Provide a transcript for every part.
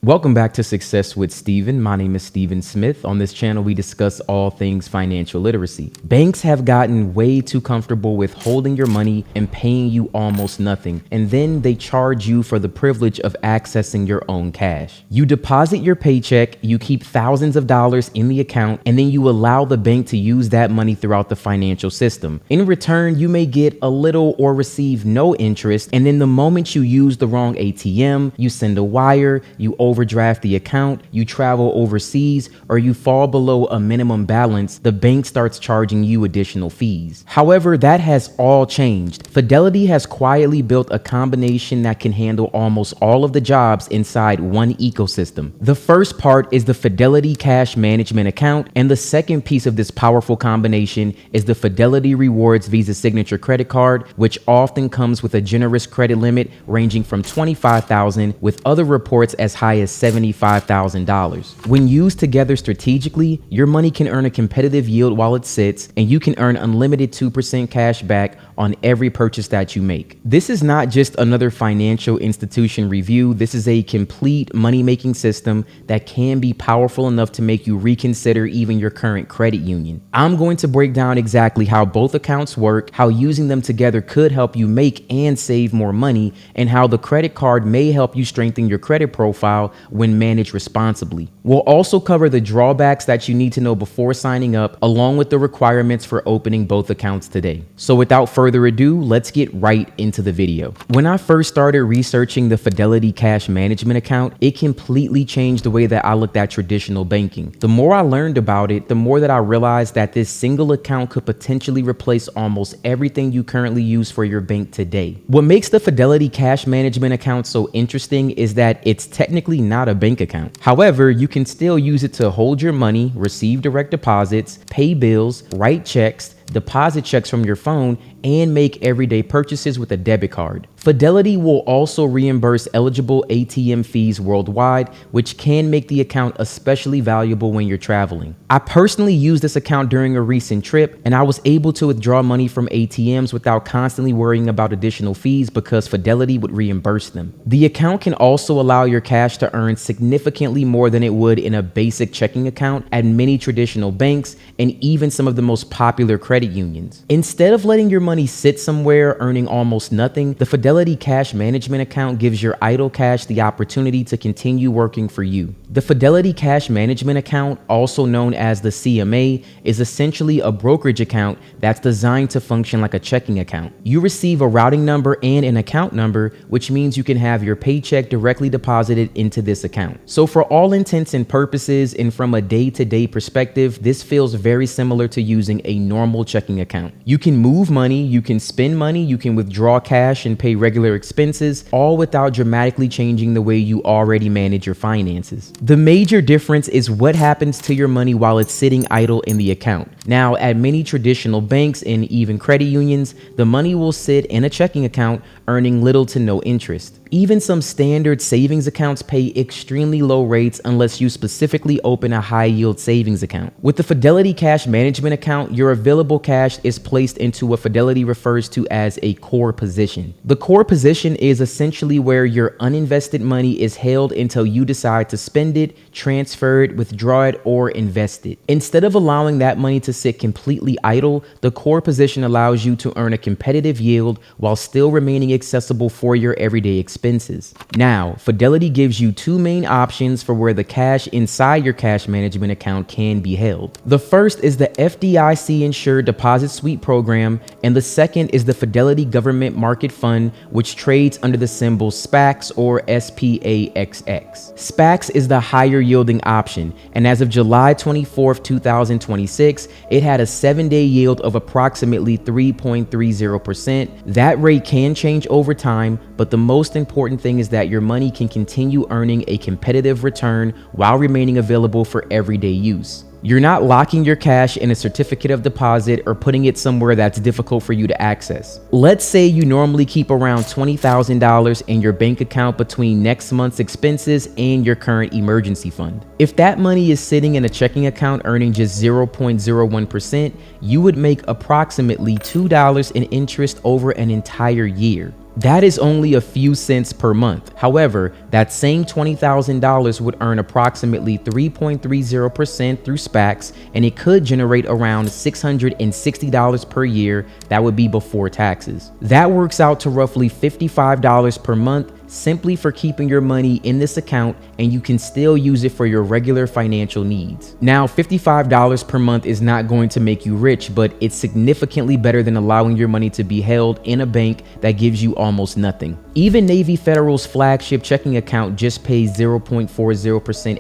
Welcome back to Success with Steven. My name is Steven Smith. On this channel, we discuss all things financial literacy. Banks have gotten way too comfortable with holding your money and paying you almost nothing, and then they charge you for the privilege of accessing your own cash. You deposit your paycheck, you keep thousands of dollars in the account, and then you allow the bank to use that money throughout the financial system. In return, you may get a little or receive no interest, and then the moment you use the wrong ATM, you send a wire, you overdraft the account, you travel overseas, or you fall below a minimum balance, the bank starts charging you additional fees. However, that has all changed. Fidelity has quietly built a combination that can handle almost all of the jobs inside one ecosystem. The first part is the Fidelity Cash Management account, and the second piece of this powerful combination is the Fidelity Rewards Visa Signature Credit Card, which often comes with a generous credit limit ranging from $25,000 with other reports as high as $75,000. When used together strategically, your money can earn a competitive yield while it sits, and you can earn unlimited 2% cash back on every purchase that you make. This is not just another financial institution review. This is a complete money-making system that can be powerful enough to make you reconsider even your current credit union. I'm going to break down exactly how both accounts work, how using them together could help you make and save more money, and how the credit card may help you strengthen your credit profile when managed responsibly. We'll also cover the drawbacks that you need to know before signing up, along with the requirements for opening both accounts today. So without further ado, let's get right into the video. When I first started researching the Fidelity Cash Management account, it completely changed the way that I looked at traditional banking. The more I learned about it, the more that I realized that this single account could potentially replace almost everything you currently use for your bank today. What makes the Fidelity Cash Management account so interesting is that it's technically not a bank account. However, you can still use it to hold your money, receive direct deposits, pay bills, write checks, deposit checks from your phone, and make everyday purchases with a debit card. Fidelity will also reimburse eligible ATM fees worldwide, which can make the account especially valuable when you're traveling. I personally used this account during a recent trip, and I was able to withdraw money from ATMs without constantly worrying about additional fees because Fidelity would reimburse them. The account can also allow your cash to earn significantly more than it would in a basic checking account at many traditional banks and even some of the most popular credit unions. Instead of letting your money sit somewhere earning almost nothing, the Fidelity Cash Management account gives your idle cash the opportunity to continue working for you. The Fidelity Cash Management account, also known as the CMA, is essentially a brokerage account that's designed to function like a checking account. You receive a routing number and an account number, which means you can have your paycheck directly deposited into this account. So for all intents and purposes, and from a day-to-day perspective, this feels very similar to using a normal checking account. You can move money, you can spend money, you can withdraw cash and pay regular expenses, all without dramatically changing the way you already manage your finances. The major difference is what happens to your money while it's sitting idle in the account. Now, at many traditional banks and even credit unions, the money will sit in a checking account, earning little to no interest. Even some standard savings accounts pay extremely low rates unless you specifically open a high-yield savings account. With the Fidelity Cash Management account, your available cash is placed into what Fidelity refers to as a core position. The core position is essentially where your uninvested money is held until you decide to spend it, transfer it, withdraw it, or invest it. Instead of allowing that money to sit completely idle, the core position allows you to earn a competitive yield while still remaining accessible for your everyday expenses. Now, Fidelity gives you two main options for where the cash inside your cash management account can be held. The first is the FDIC Insured Deposit Sweep program, and the second is the Fidelity Government Market Fund, which trades under the symbol SPAX or SPAXX. SPAX is the higher yielding option, and as of July 24th, 2026, it had a 7-day yield of approximately 3.30%. That rate can change over time, but the most important thing is that your money can continue earning a competitive return while remaining available for everyday use. You're not locking your cash in a certificate of deposit or putting it somewhere that's difficult for you to access. Let's say you normally keep around $20,000 in your bank account between next month's expenses and your current emergency fund. If that money is sitting in a checking account earning just 0.01%, you would make approximately $2 in interest over an entire year. That is only a few cents per month. However, that same $20,000 would earn approximately 3.30% through SPACs, and it could generate around $660 per year. That would be before taxes. That works out to roughly $55 per month simply for keeping your money in this account, and you can still use it for your regular financial needs. Now, $55 per month is not going to make you rich, but it's significantly better than allowing your money to be held in a bank that gives you almost nothing. Even Navy Federal's flagship checking account just pays 0.40%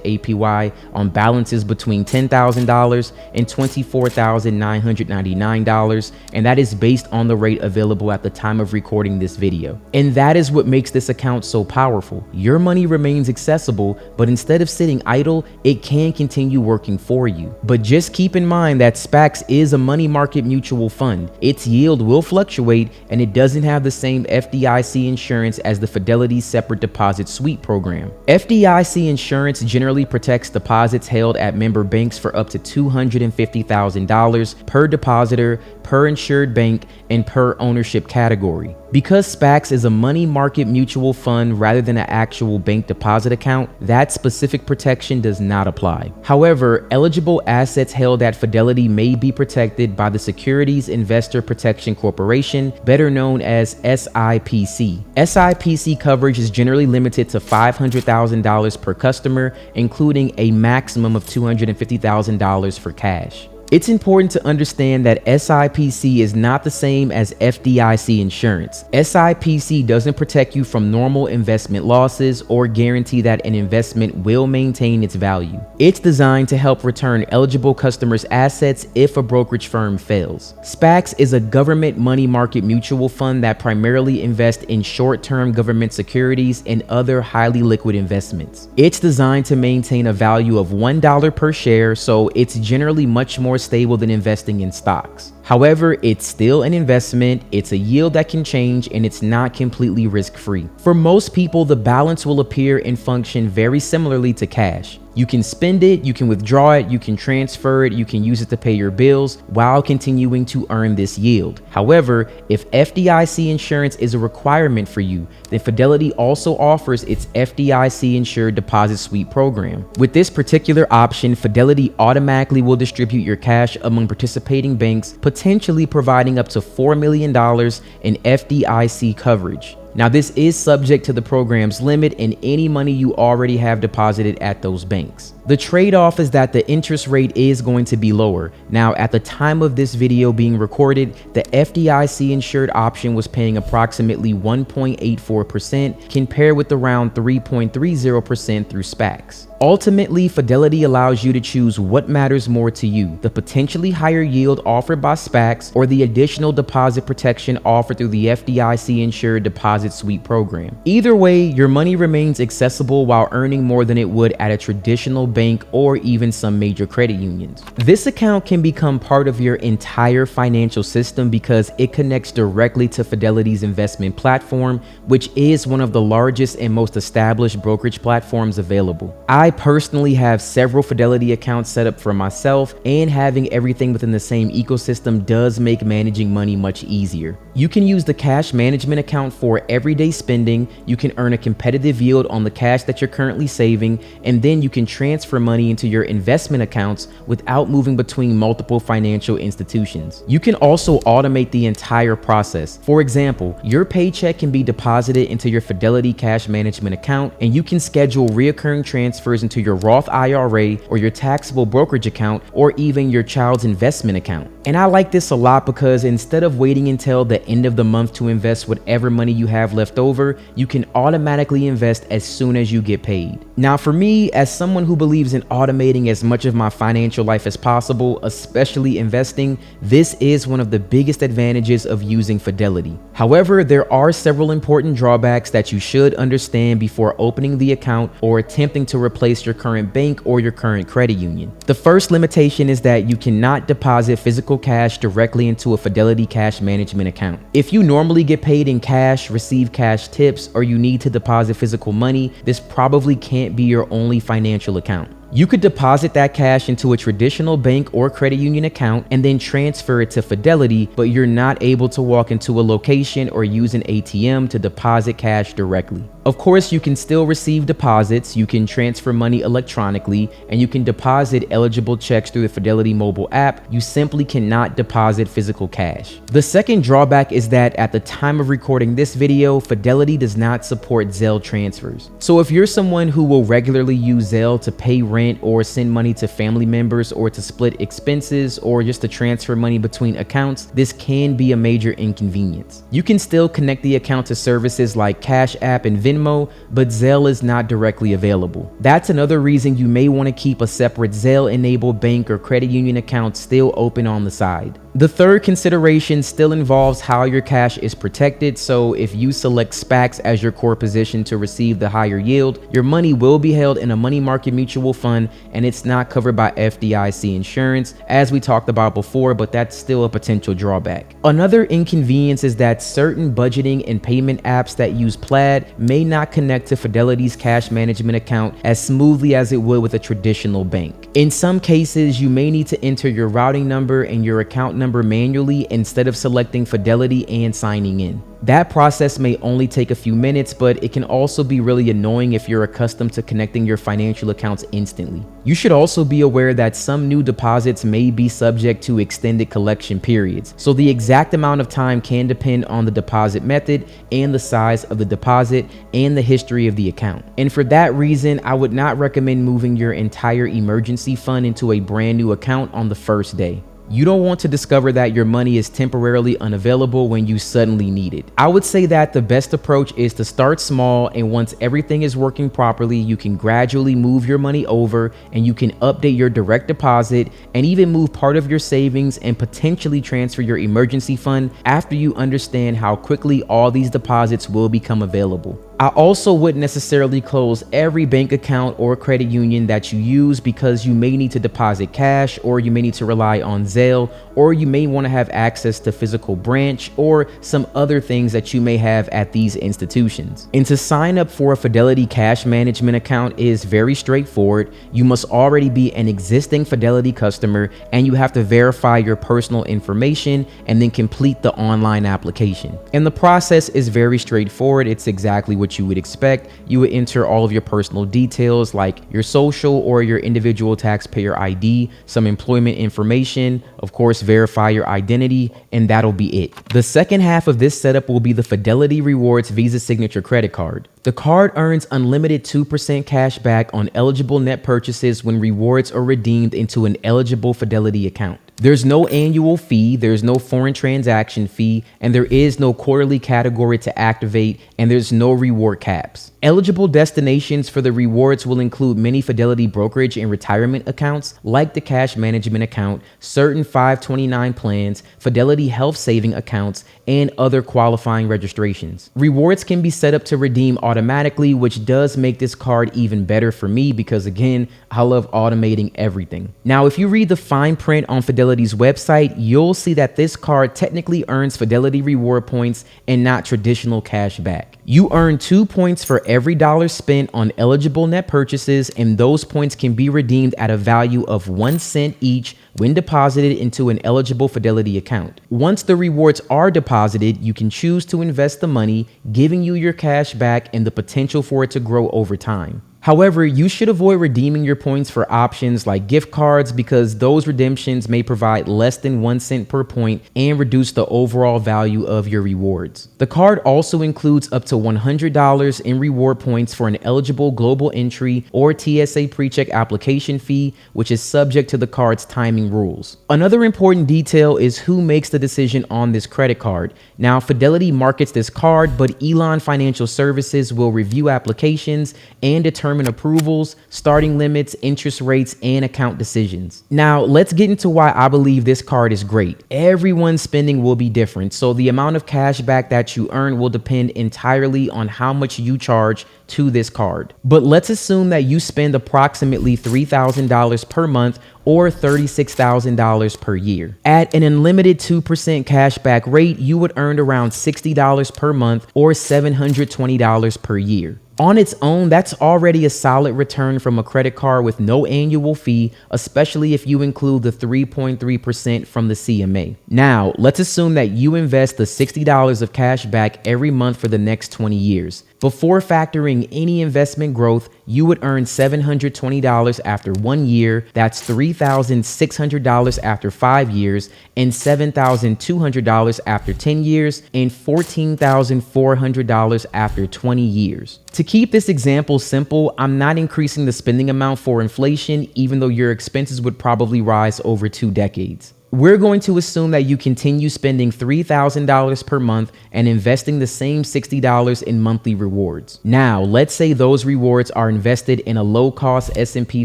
APY on balances between $10,000 and $24,999, and that is based on the rate available at the time of recording this video. And that is what makes this account so powerful. Your money remains accessible, but instead of sitting idle, it can continue working for you. But just keep in mind that SPACs is a money market mutual fund. Its yield will fluctuate, and it doesn't have the same FDIC insurance as the Fidelity separate deposit sweep program. FDIC insurance generally protects deposits held at member banks for up to $250,000 per depositor, per insured bank, and per ownership category. Because SPACs is a money market mutual fund rather than an actual bank deposit account, that specific protection does not apply. However, eligible assets held at Fidelity may be protected by the Securities Investor Protection Corporation, better known as SIPC. SIPC coverage is generally limited to $500,000 per customer, including a maximum of $250,000 for cash. It's important to understand that SIPC is not the same as FDIC insurance. SIPC doesn't protect you from normal investment losses or guarantee that an investment will maintain its value. It's designed to help return eligible customers' assets if a brokerage firm fails. SPACs is a government money market mutual fund that primarily invests in short-term government securities and other highly liquid investments. It's designed to maintain a value of $1 per share, so it's generally much more stable than investing in stocks. However, it's still an investment, it's a yield that can change, and it's not completely risk-free. For most people, the balance will appear and function very similarly to cash. You can spend it, you can withdraw it, you can transfer it, you can use it to pay your bills while continuing to earn this yield. However, if FDIC insurance is a requirement for you, then Fidelity also offers its FDIC insured deposit sweep program. With this particular option, Fidelity automatically will distribute your cash among participating banks, potentially providing up to $4 million in FDIC coverage. Now, this is subject to the program's limit and any money you already have deposited at those banks. The trade-off is that the interest rate is going to be lower. Now, at the time of this video being recorded, the FDIC insured option was paying approximately 1.84% compared with around 3.30% through SPACs. Ultimately, Fidelity allows you to choose what matters more to you, the potentially higher yield offered by SPACs or the additional deposit protection offered through the FDIC insured deposit sweep program. Either way, your money remains accessible while earning more than it would at a traditional bank or even some major credit unions. This account can become part of your entire financial system because it connects directly to Fidelity's investment platform, which is one of the largest and most established brokerage platforms available. I personally have several Fidelity accounts set up for myself, and having everything within the same ecosystem does make managing money much easier. You can use the cash management account for everyday spending, you can earn a competitive yield on the cash that you're currently saving, and then you can transfer money into your investment accounts without moving between multiple financial institutions. You can also automate the entire process. For example, your paycheck can be deposited into your Fidelity cash management account, and you can schedule recurring transfers into your Roth IRA or your taxable brokerage account or even your child's investment account. And I like this a lot because instead of waiting until the end of the month to invest whatever money you have left over, you can automatically invest as soon as you get paid. Now, for me, as someone who believes in automating as much of my financial life as possible, especially investing, this is one of the biggest advantages of using Fidelity. However, there are several important drawbacks that you should understand before opening the account or attempting to replace your current bank or your current credit union. The first limitation is that you cannot deposit physical cash directly into a Fidelity cash management account. If you normally get paid in cash, receive cash tips, or you need to deposit physical money, this probably can't be your only financial account. You could deposit that cash into a traditional bank or credit union account and then transfer it to Fidelity, but you're not able to walk into a location or use an ATM to deposit cash directly. Of course, you can still receive deposits, you can transfer money electronically, and you can deposit eligible checks through the Fidelity mobile app. You simply cannot deposit physical cash. The second drawback is that at the time of recording this video, Fidelity does not support Zelle transfers. So if you're someone who will regularly use Zelle to pay rent or send money to family members or to split expenses or just to transfer money between accounts, this can be a major inconvenience. You can still connect the account to services like Cash App and Venmo, but Zelle is not directly available. That's another reason you may want to keep a separate Zelle-enabled bank or credit union account still open on the side. The third consideration still involves how your cash is protected, so if you select SPACs as your core position to receive the higher yield, your money will be held in a money market mutual fund and it's not covered by FDIC insurance, as we talked about before, but that's still a potential drawback. Another inconvenience is that certain budgeting and payment apps that use Plaid may not connect to Fidelity's cash management account as smoothly as it would with a traditional bank. In some cases, you may need to enter your routing number and your account number manually instead of selecting Fidelity and signing in. That process may only take a few minutes, but it can also be really annoying if you're accustomed to connecting your financial accounts instantly. You should also be aware that some new deposits may be subject to extended collection periods, so the exact amount of time can depend on the deposit method and the size of the deposit and the history of the account. And for that reason, I would not recommend moving your entire emergency fund into a brand new account on the first day. You don't want to discover that your money is temporarily unavailable when you suddenly need it. I would say that the best approach is to start small, and once everything is working properly, you can gradually move your money over and you can update your direct deposit and even move part of your savings and potentially transfer your emergency fund after you understand how quickly all these deposits will become available. I also wouldn't necessarily close every bank account or credit union that you use because you may need to deposit cash, or you may need to rely on Zelle, or you may want to have access to physical branch or some other things that you may have at these institutions. And to sign up for a Fidelity cash management account is very straightforward. You must already be an existing Fidelity customer and you have to verify your personal information and then complete the online application. And the process is very straightforward. It's exactly what you would expect. You would enter all of your personal details like your social or your individual taxpayer ID, some employment information, of course, verify your identity, and that'll be it. The second half of this setup will be the Fidelity Rewards Visa Signature Credit Card. The card earns unlimited 2% cash back on eligible net purchases when rewards are redeemed into an eligible Fidelity account. There's no annual fee, there's no foreign transaction fee, and there is no quarterly category to activate, and there's no reward caps. Eligible destinations for the rewards will include many Fidelity brokerage and retirement accounts, like the cash management account, certain 529 plans, Fidelity health saving accounts, and other qualifying registrations. Rewards can be set up to redeem automatically, which does make this card even better for me because, again, I love automating everything. Now, if you read the fine print on Fidelity's website, you'll see that this card technically earns Fidelity reward points and not traditional cash back. You earn 2 points for every dollar spent on eligible net purchases, and those points can be redeemed at a value of 1 cent each when deposited into an eligible Fidelity account. Once the rewards are deposited, you can choose to invest the money, giving you your cash back and the potential for it to grow over time. However, you should avoid redeeming your points for options like gift cards because those redemptions may provide less than 1 cent per point and reduce the overall value of your rewards. The card also includes up to $100 in reward points for an eligible global entry or TSA PreCheck application fee, which is subject to the card's timing rules. Another important detail is who makes the decision on this credit card. Now, Fidelity markets this card, but Elon Financial Services will review applications and determine approvals, starting limits, interest rates, and account decisions. Now, let's get into why I believe this card is great. Everyone's spending will be different, so the amount of cash back that you earn will depend entirely on how much you charge to this card. But let's assume that you spend approximately $3,000 per month or $36,000 per year. At an unlimited 2% cash back rate, you would earn around $60 per month or $720 per year. On its own, that's already a solid return from a credit card with no annual fee, especially if you include the 3.3% from the CMA. Now, let's assume that you invest the $60 of cash back every month for the next 20 years. Before factoring any investment growth, you would earn $720 after 1 year, that's $3,600 after 5 years, and $7,200 after 10 years, and $14,400 after 20 years. To keep this example simple, I'm not increasing the spending amount for inflation, even though your expenses would probably rise over 2 decades. We're going to assume that you continue spending $3,000 per month and investing the same $60 in monthly rewards. Now, let's say those rewards are invested in a low-cost S&P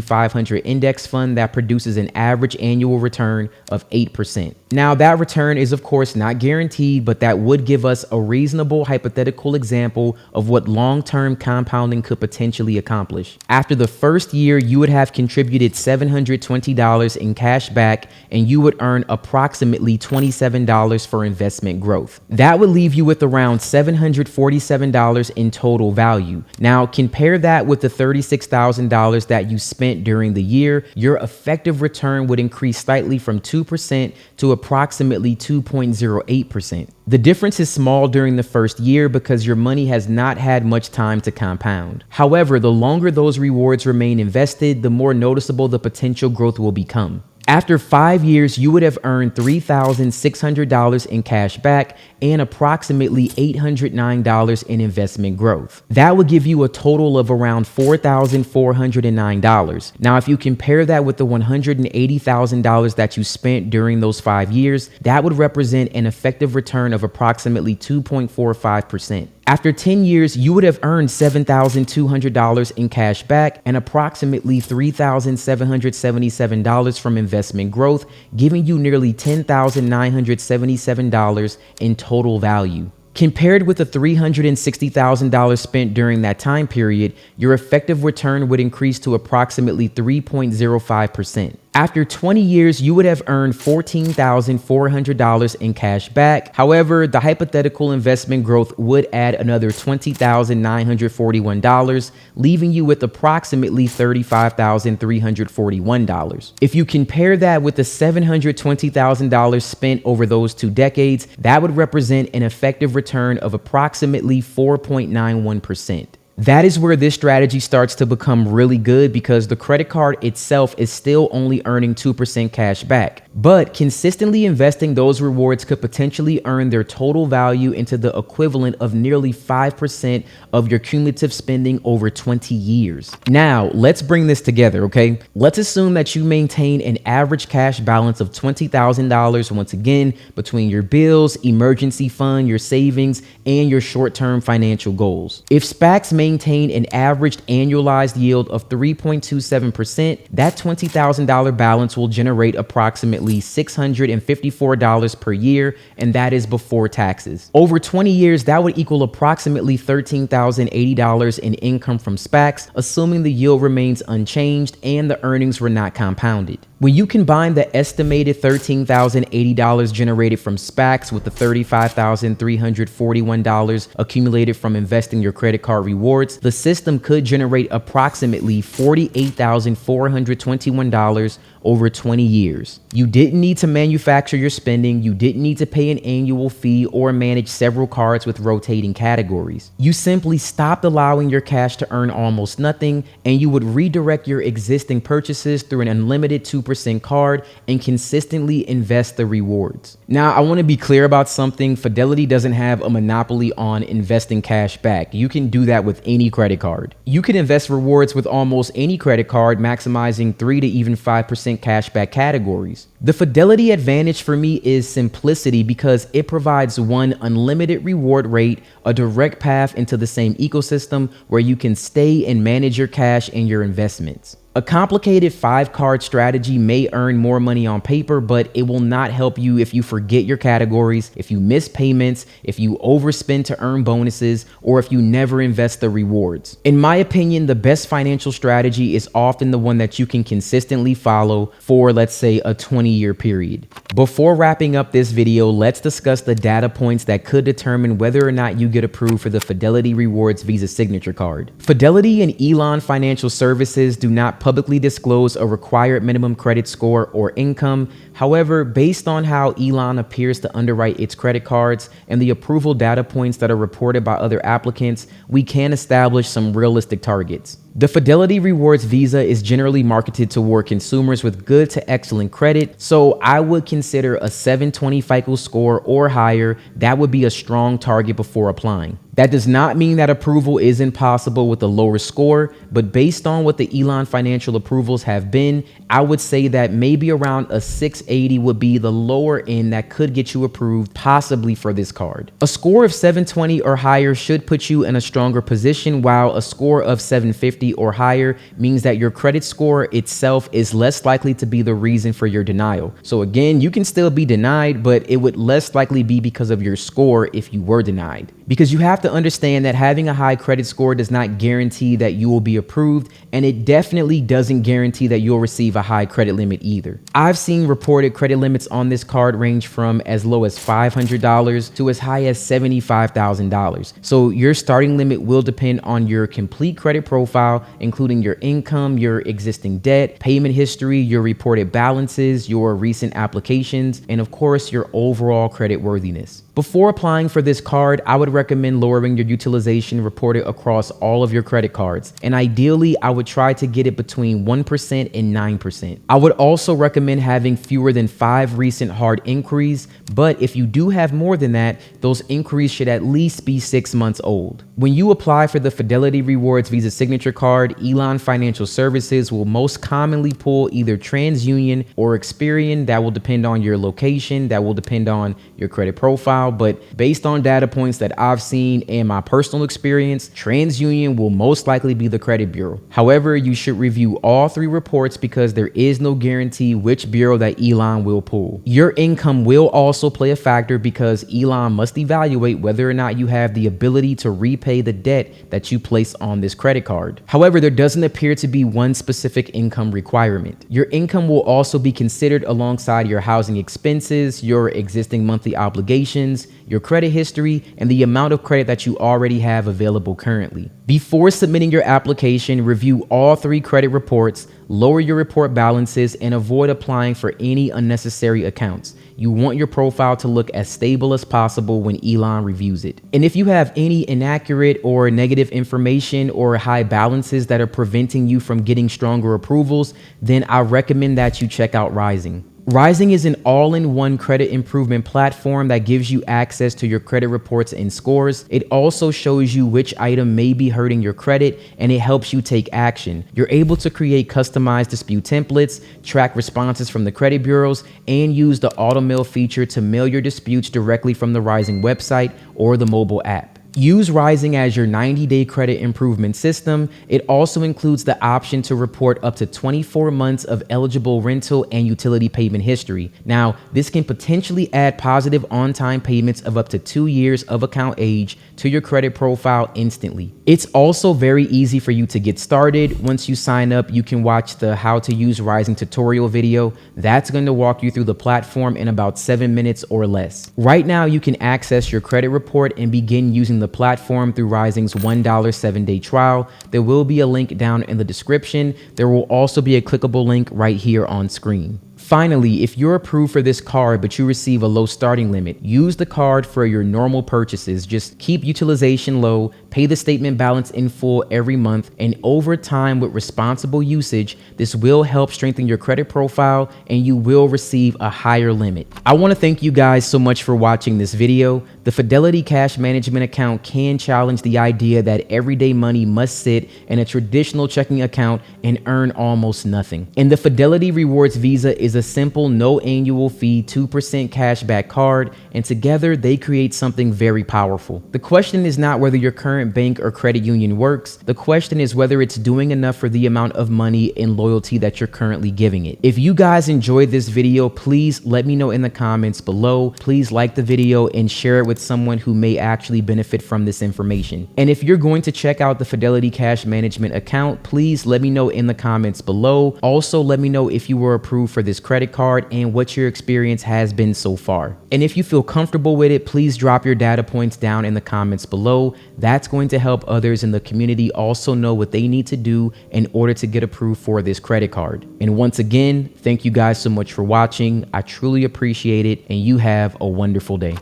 500 index fund that produces an average annual return of 8%. Now, that return is, of course, not guaranteed, but that would give us a reasonable hypothetical example of what long-term compounding could potentially accomplish. After the first year, you would have contributed $720 in cash back, and you would earn approximately $27 for investment growth. That would leave you with around $747 in total value. Now, compare that with the $36,000 that you spent during the year. Your effective return would increase slightly from 2% to approximately 2.08%. The difference is small during the first year because your money has not had much time to compound. However, the longer those rewards remain invested, the more noticeable the potential growth will become. After 5 years, you would have earned $3,600 in cash back and approximately $809 in investment growth. That would give you a total of around $4,409. Now, if you compare that with the $180,000 that you spent during those 5 years, that would represent an effective return of approximately 2.45%. After 10 years, you would have earned $7,200 in cash back and approximately $3,777 from investment growth, giving you nearly $10,977 in total value. Compared with the $360,000 spent during that time period, your effective return would increase to approximately 3.05%. After 20 years, you would have earned $14,400 in cash back. However, the hypothetical investment growth would add another $20,941, leaving you with approximately $35,341. If you compare that with the $720,000 spent over those 2 decades, that would represent an effective return of approximately 4.91%. That is where this strategy starts to become really good because the credit card itself is still only earning 2% cash back. But consistently investing those rewards could potentially earn their total value into the equivalent of nearly 5% of your cumulative spending over 20 years. Now, let's bring this together, okay? Let's assume that you maintain an average cash balance of $20,000 once again between your bills, emergency fund, your savings, and your short-term financial goals. If SPACs maintain an averaged annualized yield of 3.27%, that $20,000 balance will generate approximately $654 per year, and that is before taxes. Over 20 years, that would equal approximately $13,080 in income from SPACs, assuming the yield remains unchanged and the earnings were not compounded. When you combine the estimated $13,080 generated from SPACs with the $35,341 accumulated from investing your credit card rewards, the system could generate approximately $48,421 over 20 years. You didn't need to manufacture your spending, you didn't need to pay an annual fee or manage several cards with rotating categories. You simply stopped allowing your cash to earn almost nothing, and you would redirect your existing purchases through an unlimited 2% card and consistently invest the rewards. Now, I want to be clear about something. Fidelity doesn't have a monopoly on investing cash back. You can do that with any credit card. You can invest rewards with almost any credit card, maximizing 3 to even 5% cashback categories. The Fidelity advantage for me is simplicity because it provides one unlimited reward rate, a direct path into the same ecosystem where you can stay and manage your cash and your investments. A complicated 5-card strategy may earn more money on paper, but it will not help you if you forget your categories, if you miss payments, if you overspend to earn bonuses, or if you never invest the rewards. In my opinion, the best financial strategy is often the one that you can consistently follow for, let's say, a 20-year period. Before wrapping up this video, let's discuss the data points that could determine whether or not you get approved for the Fidelity Rewards Visa Signature Card. Fidelity and Elan Financial Services do not publicly disclose a required minimum credit score or income. However, based on how Elan appears to underwrite its credit cards and the approval data points that are reported by other applicants, we can establish some realistic targets. The Fidelity Rewards Visa is generally marketed toward consumers with good to excellent credit, so I would consider a 720 FICO score or higher. That would be a strong target before applying. That does not mean that approval isn't possible with a lower score, but based on what the Elan financial approvals have been, I would say that maybe around a 680 would be the lower end that could get you approved, possibly for this card. A score of 720 or higher should put you in a stronger position, while a score of 750 or higher means that your credit score itself is less likely to be the reason for your denial. So again, you can still be denied, but it would less likely be because of your score if you were denied. Because you have to understand that having a high credit score does not guarantee that you will be approved, and it definitely doesn't guarantee that you'll receive a high credit limit either. I've seen reported credit limits on this card range from as low as $500 to as high as $75,000. So your starting limit will depend on your complete credit profile, including your income, your existing debt, payment history, your reported balances, your recent applications, and of course, your overall credit worthiness. Before applying for this card, I would recommend lowering your utilization reported across all of your credit cards. And ideally, I would try to get it between 1% and 9%. I would also recommend having fewer than 5 recent hard inquiries, but if you do have more than that, those inquiries should at least be 6 months old. When you apply for the Fidelity Rewards Visa Signature Card, Elan Financial Services will most commonly pull either TransUnion or Experian. That will depend on your location, that will depend on your credit profile. But based on data points that I've seen and my personal experience, TransUnion will most likely be the credit bureau. However, you should review all 3 reports because there is no guarantee which bureau that Elan will pull. Your income will also play a factor because Elan must evaluate whether or not you have the ability to repay the debt that you place on this credit card. However, there doesn't appear to be one specific income requirement. Your income will also be considered alongside your housing expenses, your existing monthly obligations, your credit history, and the amount of credit that you already have available currently. Before submitting your application, review all 3 credit reports, lower your report balances, and avoid applying for any unnecessary accounts. You want your profile to look as stable as possible when Elan reviews it. And if you have any inaccurate or negative information or high balances that are preventing you from getting stronger approvals, then I recommend that you check out Rising. Rising is an all-in-one credit improvement platform that gives you access to your credit reports and scores. It also shows you which item may be hurting your credit, and it helps you take action. You're able to create customized dispute templates, track responses from the credit bureaus, and use the auto mail feature to mail your disputes directly from the Rising website or the mobile app. Use Rising as your 90-day credit improvement system. It also includes the option to report up to 24 months of eligible rental and utility payment history. Now, this can potentially add positive on-time payments of up to 2 years of account age to your credit profile instantly. It's also very easy for you to get started. Once you sign up, you can watch the How to Use Rising tutorial video. That's going to walk you through the platform in about 7 minutes or less. Right now, you can access your credit report and begin using the platform through Rising's $1 7-day trial. There will be a link down in the description. There will also be a clickable link right here on screen. Finally, if you're approved for this card but you receive a low starting limit, use the card for your normal purchases. Just keep utilization low, pay the statement balance in full every month, and over time with responsible usage, this will help strengthen your credit profile and you will receive a higher limit. I want to thank you guys so much for watching this video. The Fidelity Cash Management account can challenge the idea that everyday money must sit in a traditional checking account and earn almost nothing. And the Fidelity Rewards Visa is is a simple, no annual fee, 2% cashback card, and together they create something very powerful. The question is not whether your current bank or credit union works. The question is whether it's doing enough for the amount of money and loyalty that you're currently giving it. If you guys enjoyed this video, please let me know in the comments below. Please like the video and share it with someone who may actually benefit from this information. And if you're going to check out the Fidelity Cash Management account, please let me know in the comments below. Also, let me know if you were approved for this credit card and what your experience has been so far. And if you feel comfortable with it, please drop your data points down in the comments below. That's going to help others in the community also know what they need to do in order to get approved for this credit card. And once again, thank you guys so much for watching. I truly appreciate it, and you have a wonderful day.